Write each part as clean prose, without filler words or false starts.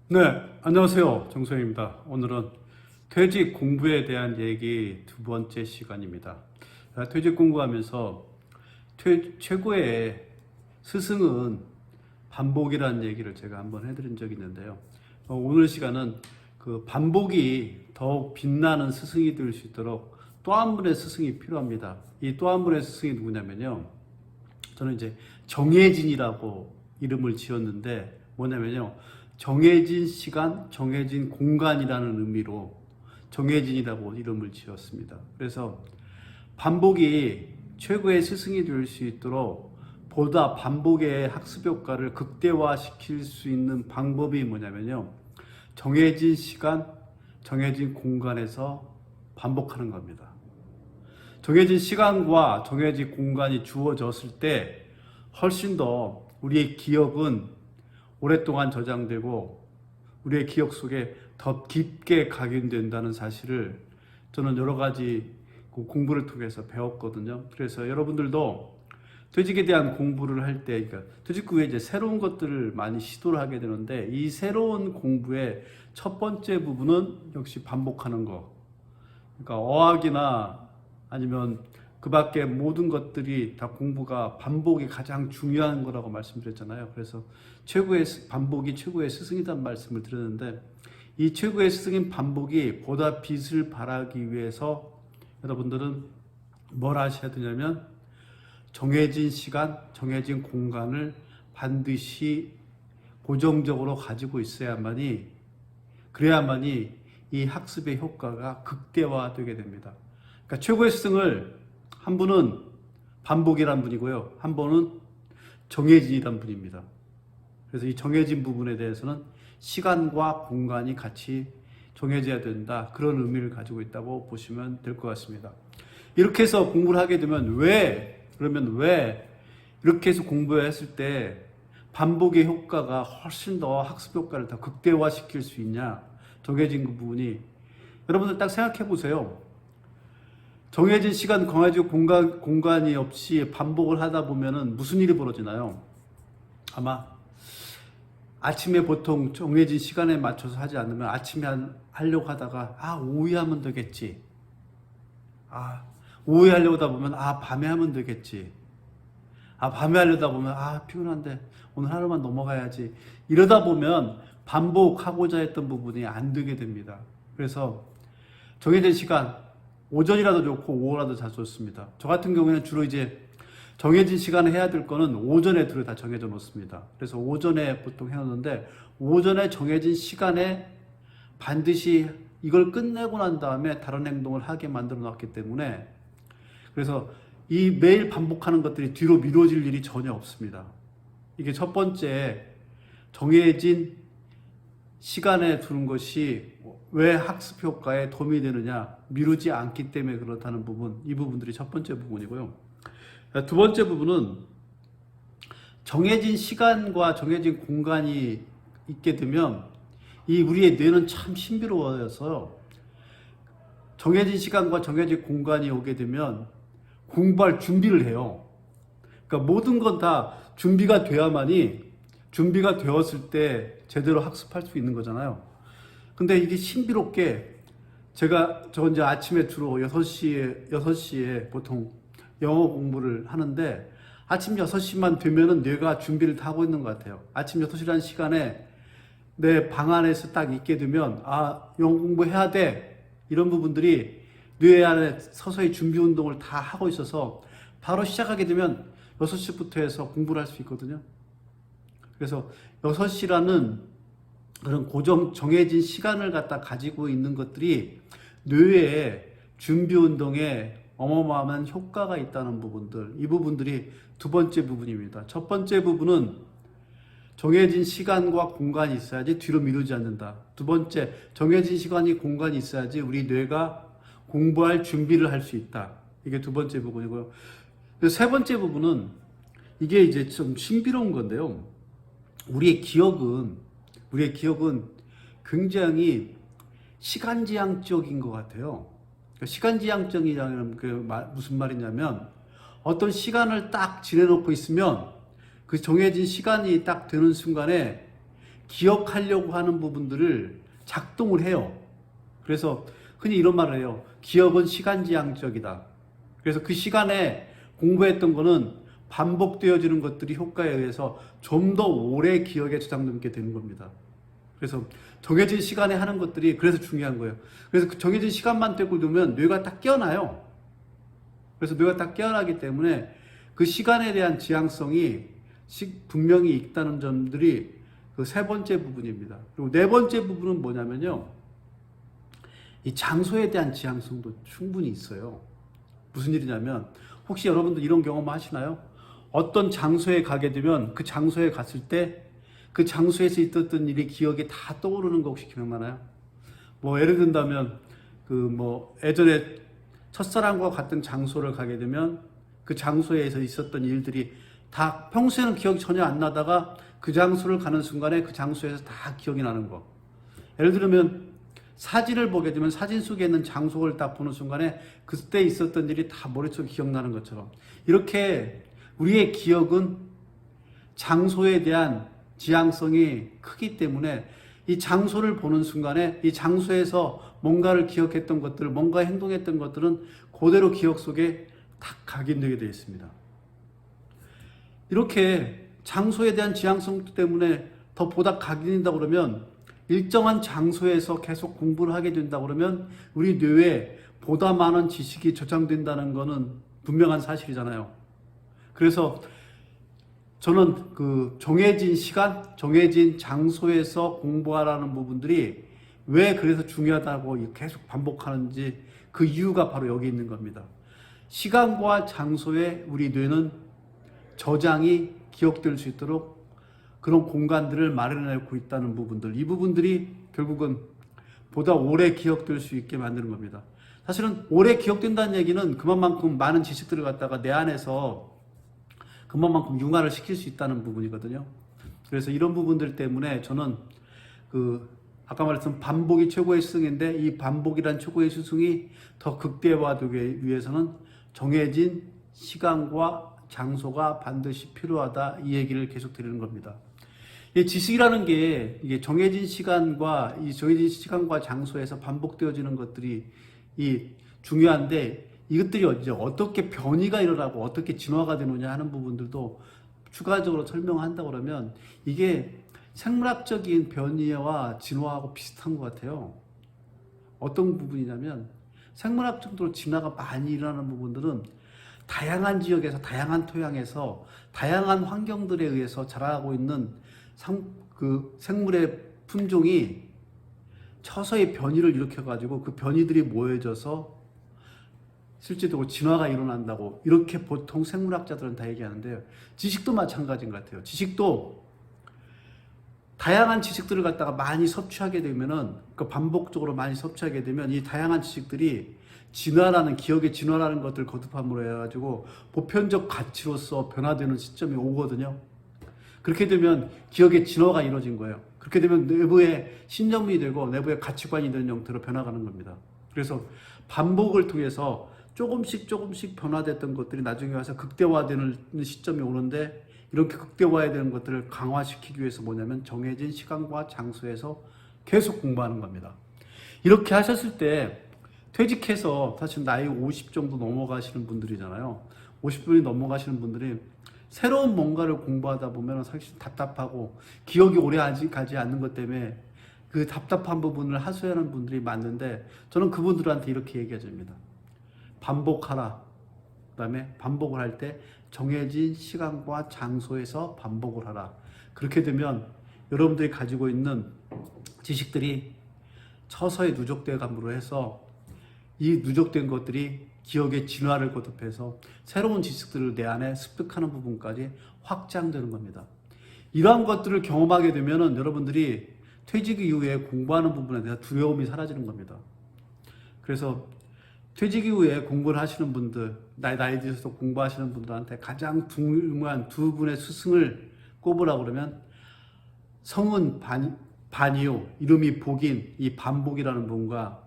네, 안녕하세요. 정소영입니다. 오늘은 퇴직 공부에 대한 얘기 두 번째 시간입니다. 퇴직 공부하면서 최고의 스승은 반복이라는 얘기를 제가 한번 해드린 적이 있는데요. 오늘 시간은 그 반복이 더욱 빛나는 스승이 될 수 있도록 또 한 분의 스승이 필요합니다. 이 또 한 분의 스승이 누구냐면요. 저는 이제 정혜진이라고 이름을 지었는데 뭐냐면요. 정해진 시간, 정해진 공간이라는 의미로 정해진이라고 이름을 지었습니다. 그래서 반복이 최고의 스승이 될 수 있도록 보다 반복의 학습 효과를 극대화시킬 수 있는 방법이 뭐냐면요. 정해진 시간, 정해진 공간에서 반복하는 겁니다. 정해진 시간과 정해진 공간이 주어졌을 때 훨씬 더 우리의 기억은 오랫동안 저장되고 우리의 기억 속에 더 깊게 각인된다는 사실을 저는 여러 가지 공부를 통해서 배웠거든요. 그래서 여러분들도 퇴직에 대한 공부를 할 때, 그러니까 퇴직 후에 이제 새로운 것들을 많이 시도를 하게 되는데 이 새로운 공부의 첫 번째 부분은 역시 반복하는 거. 그러니까 어학이나 아니면 그 밖에 모든 것들이 다 공부가 반복이 가장 중요한 거라고 말씀드렸잖아요. 그래서 반복이 최고의 스승이란 말씀을 드렸는데 이 최고의 스승인 반복이 보다 빛을 발하기 위해서 여러분들은 뭘 하셔야 되냐면 정해진 시간, 정해진 공간을 반드시 고정적으로 가지고 그래야만이 이 학습의 효과가 극대화되게 됩니다. 그러니까 최고의 스승을 한 분은 반복이란 분이고요. 한 분은 정해진이란 분입니다. 그래서 이 정해진 부분에 대해서는 시간과 공간이 같이 정해져야 된다. 그런 의미를 가지고 있다고 보시면 될 것 같습니다. 이렇게 해서 공부를 하게 되면 왜 이렇게 해서 공부했을 때 반복의 효과가 훨씬 더 학습 효과를 더 극대화시킬 수 있냐. 정해진 그 부분이 여러분들 딱 생각해 보세요. 정해진 시간, 정해진 공간이 없이 반복을 하다 보면은 무슨 일이 벌어지나요? 아마 아침에 보통 정해진 시간에 맞춰서 하지 않으면 아침에 하려고 하다가 오후에 하면 되겠지. 오후에 하려고 하다 보면 밤에 하면 되겠지. 밤에 하려다 보면 피곤한데 오늘 하루만 넘어가야지. 이러다 보면 반복하고자 했던 부분이 안 되게 됩니다. 그래서 정해진 시간, 오전이라도 좋고 오후라도 잘 좋습니다. 저 같은 경우에는 주로 이제 정해진 시간에 해야 될 거는 오전에 다 정해져 놓습니다. 그래서 오전에 보통 해놓는데 오전에 정해진 시간에 반드시 이걸 끝내고 난 다음에 다른 행동을 하게 만들어 놨기 때문에 그래서 이 매일 반복하는 것들이 뒤로 미뤄질 일이 전혀 없습니다. 이게 첫 번째 정해진 시간에 두는 것이 왜 학습 효과에 도움이 되느냐, 미루지 않기 때문에 그렇다는 부분, 이 부분들이 첫 번째 부분이고요. 두 번째 부분은 정해진 시간과 정해진 공간이 있게 되면 이 우리의 뇌는 참 신비로워서 정해진 시간과 정해진 공간이 오게 되면 공부할 준비를 해요. 그러니까 모든 건 다 준비가 되었을 때 제대로 학습할 수 있는 거잖아요. 근데 이게 신비롭게 저 이제 아침에 주로 6시에 보통 영어 공부를 하는데 아침 6시만 되면은 뇌가 준비를 다 하고 있는 것 같아요. 아침 6시라는 시간에 내 방 안에서 딱 있게 되면 영어 공부해야 돼. 이런 부분들이 뇌 안에 서서히 준비 운동을 다 하고 있어서 바로 시작하게 되면 6시부터 해서 공부를 할 수 있거든요. 그래서 6시라는 그런 정해진 시간을 가지고 있는 것들이 뇌의 준비 운동에 어마어마한 효과가 있다는 부분들, 이 부분들이 두 번째 부분입니다. 첫 번째 부분은 정해진 시간과 공간이 있어야지 뒤로 미루지 않는다. 두 번째, 정해진 시간이 공간이 있어야지 우리 뇌가 공부할 준비를 할 수 있다. 이게 두 번째 부분이고요. 세 번째 부분은 이게 이제 좀 신비로운 건데요. 우리의 기억은 굉장히 시간지향적인 것 같아요. 시간지향적이라는 무슨 말이냐면 어떤 시간을 딱 지내놓고 있으면 그 정해진 시간이 딱 되는 순간에 기억하려고 하는 부분들을 작동을 해요. 그래서 흔히 이런 말을 해요. 기억은 시간지향적이다. 그래서 그 시간에 공부했던 거는 반복되어지는 것들이 효과에 의해서 좀 더 오래 기억에 저장되게 되는 겁니다. 그래서 정해진 시간에 하는 것들이 그래서 중요한 거예요. 그래서 그 정해진 시간만 되고 두면 뇌가 딱 깨어나요. 그래서 뇌가 딱 깨어나기 때문에 그 시간에 대한 지향성이 분명히 있다는 점들이 그 세 번째 부분입니다. 그리고 네 번째 부분은 뭐냐면요. 이 장소에 대한 지향성도 충분히 있어요. 무슨 일이냐면 혹시 여러분들 이런 경험 하시나요? 어떤 장소에 가게 되면 그 장소에 갔을 때 그 장소에서 있었던 일이 기억에 다 떠오르는 거 혹시 기억나나요? 뭐 예를 든다면 예전에 첫사랑과 같은 장소를 가게 되면 그 장소에서 있었던 일들이 다 평소에는 기억이 전혀 안 나다가 그 장소를 가는 순간에 그 장소에서 다 기억이 나는 거. 예를 들면 사진을 보게 되면 사진 속에 있는 장소를 딱 보는 순간에 그때 있었던 일이 다 머릿속에 기억나는 것처럼 이렇게 우리의 기억은 장소에 대한 지향성이 크기 때문에 이 장소를 보는 순간에 이 장소에서 뭔가를 기억했던 것들, 뭔가 행동했던 것들은 그대로 기억 속에 딱 각인되게 되어 있습니다. 이렇게 장소에 대한 지향성 때문에 더 보다 각인된다고 그러면 일정한 장소에서 계속 공부를 하게 된다 그러면 우리 뇌에 보다 많은 지식이 저장된다는 것은 분명한 사실이잖아요. 그래서 저는 그 정해진 시간, 정해진 장소에서 공부하라는 부분들이 왜 그래서 중요하다고 계속 반복하는지 그 이유가 바로 여기 있는 겁니다. 시간과 장소에 우리 뇌는 저장이 기억될 수 있도록 그런 공간들을 마련하고 있다는 부분들, 이 부분들이 결국은 보다 오래 기억될 수 있게 만드는 겁니다. 사실은 오래 기억된다는 얘기는 그만큼 많은 지식들을 갖다가 내 안에서 그만큼 융화를 시킬 수 있다는 부분이거든요. 그래서 이런 부분들 때문에 저는 아까 말했던 반복이 최고의 스승인데 이 반복이란 최고의 스승이 더 극대화되기 위해서는 정해진 시간과 장소가 반드시 필요하다, 이 얘기를 계속 드리는 겁니다. 이 지식이라는 게 이게 정해진 시간과 장소에서 반복되어지는 것들이 중요한데 이것들이 이제 어떻게 변이가 일어나고 어떻게 진화가 되느냐 하는 부분들도 추가적으로 설명한다고 그러면 이게 생물학적인 변이와 진화하고 비슷한 것 같아요. 어떤 부분이냐면 생물학적으로 진화가 많이 일어나는 부분들은 다양한 지역에서 다양한 토양에서 다양한 환경들에 의해서 자라고 있는 생물의 품종이 서서히 변이를 일으켜가지고 그 변이들이 모여져서 실제적으로 진화가 일어난다고 이렇게 보통 생물학자들은 다 얘기하는데요. 지식도 마찬가지인 것 같아요. 지식도 다양한 지식들을 갖다가 많이 섭취하게 되면은 반복적으로 많이 섭취하게 되면 이 다양한 지식들이 기억의 진화라는 것들을 거듭함으로 해가지고 보편적 가치로서 변화되는 시점이 오거든요. 그렇게 되면 기억의 진화가 이루어진 거예요. 그렇게 되면 내부의 신념이 되고 내부의 가치관이 되는 형태로 변화가는 겁니다. 그래서 반복을 통해서 조금씩 변화됐던 것들이 나중에 와서 극대화되는 시점이 오는데 이렇게 극대화되는 것들을 강화시키기 위해서 뭐냐면 정해진 시간과 장소에서 계속 공부하는 겁니다. 이렇게 하셨을 때 퇴직해서 사실 나이 50 정도 넘어가시는 분들이잖아요. 50분이 넘어가시는 분들이 새로운 뭔가를 공부하다 보면 사실 답답하고 기억이 오래 가지 않는 것 때문에 그 답답한 부분을 하소연하는 분들이 많은데 저는 그분들한테 이렇게 얘기해 줍니다. 반복하라. 그 다음에 반복을 할 때 정해진 시간과 장소에서 반복을 하라. 그렇게 되면 여러분들이 가지고 있는 지식들이 서서히 누적되어 감으로 해서 이 누적된 것들이 기억의 진화를 거듭해서 새로운 지식들을 내 안에 습득하는 부분까지 확장되는 겁니다. 이러한 것들을 경험하게 되면 여러분들이 퇴직 이후에 공부하는 부분에 대해서 두려움이 사라지는 겁니다. 그래서 퇴직 이후에 공부를 하시는 분들, 나이 드셔서 공부하시는 분들한테 가장 중요한 두 분의 스승을 꼽으라고 그러면 성은 반이요, 이름이 복인, 이 반복이라는 분과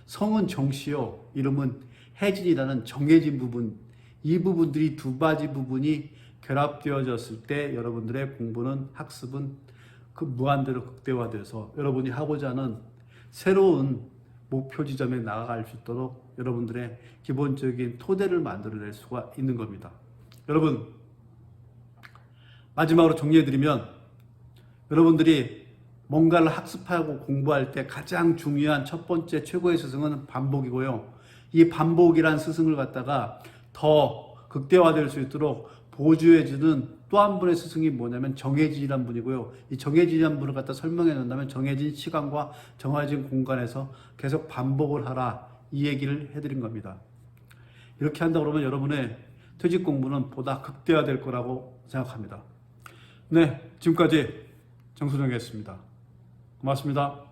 성은 정시요, 이름은 혜진이라는 정해진 부분, 이 부분들이 두 가지 부분이 결합되어졌을 때 여러분들의 공부는 학습은 그 무한대로 극대화돼서 여러분이 하고자 하는 새로운 목표 지점에 나아갈 수 있도록 여러분들의 기본적인 토대를 만들어낼 수가 있는 겁니다. 여러분, 마지막으로 정리해드리면 여러분들이 뭔가를 학습하고 공부할 때 가장 중요한 첫 번째 최고의 스승은 반복이고요. 이 반복이란 스승을 갖다가 더 극대화될 수 있도록 보조해주는 또 한 분의 스승이 뭐냐면 정해진이란 분이고요. 이 정해진이란 분을 갖다 설명해 놓는다면 정해진 시간과 정해진 공간에서 계속 반복을 하라, 이 얘기를 해드린 겁니다. 이렇게 한다 그러면 여러분의 퇴직 공부는 보다 극대화될 거라고 생각합니다. 네, 지금까지 정순영이었습니다. 고맙습니다.